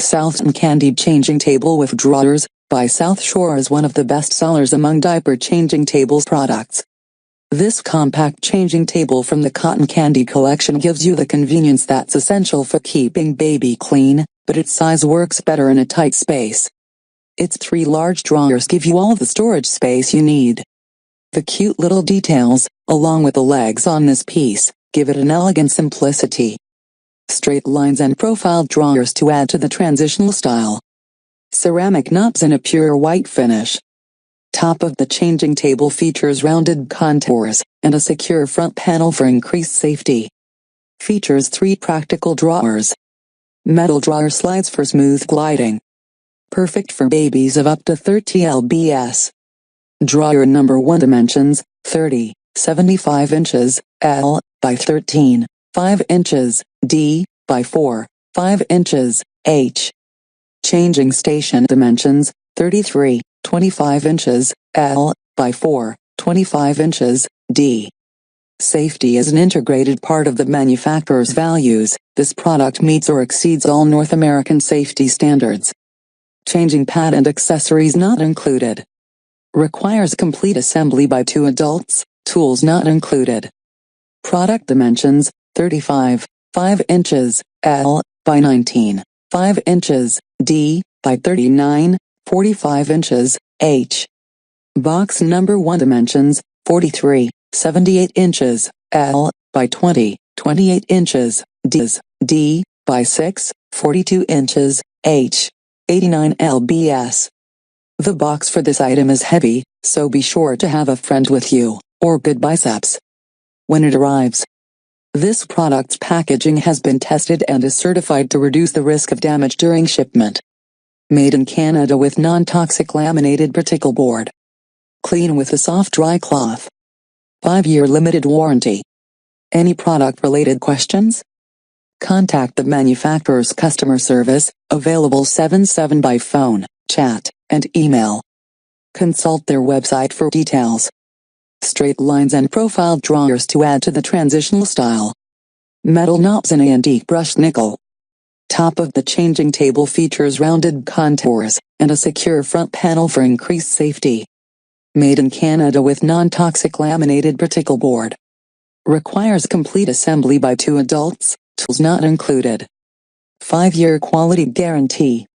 South Candy Changing Table with Drawers by South Shore is one of the best sellers among diaper changing tables products. This compact changing table from the Cotton Candy collection gives you the convenience that's essential for keeping baby clean, but its size works better in a tight space. Its 3 large drawers give you all the storage space you need. The cute little details, along with the legs on this piece, give it an elegant simplicity. Straight lines and profiled drawers to add to the transitional style. Ceramic knobs in a pure white finish. Top of the changing table features rounded contours and a secure front panel for increased safety. Features 3 practical drawers. Metal drawer slides for smooth gliding. Perfect for babies of up to 30 lbs. Drawer number 1 dimensions, 30, 75 inches, L, by 13, 5 inches, D, by 4, 5 inches, H. Changing station dimensions, 33, 25 inches, L, by 4, 25 inches, D. Safety is an integrated part of the manufacturer's values. This product meets or exceeds all North American safety standards. Changing pad and accessories not included. Requires complete assembly by 2 adults, tools not included. Product dimensions, 35, 5 inches, L, by 19, 5 inches, D, by 39, 45 inches, H. Box number 1 dimensions, 43, 78 inches, L, by 20, 28 inches, D, by 6, 42 inches, H. 89 lbs. The box for this item is heavy, so be sure to have a friend with you, or good biceps when it arrives. This product's packaging has been tested and is certified to reduce the risk of damage during shipment. Made in Canada with non-toxic laminated particle board. Clean with a soft dry cloth. 5-year limited warranty. Any product-related questions? Contact the manufacturer's customer service, available 7/7 by phone, chat, and email. Consult their website for details. Straight lines and profiled drawers to add to the transitional style. Metal knobs in antique brushed nickel. Top of the changing table features rounded contours and a secure front panel for increased safety. Made in Canada with non-toxic laminated particle board. Requires complete assembly by 2 adults, tools not included. 5-year quality guarantee.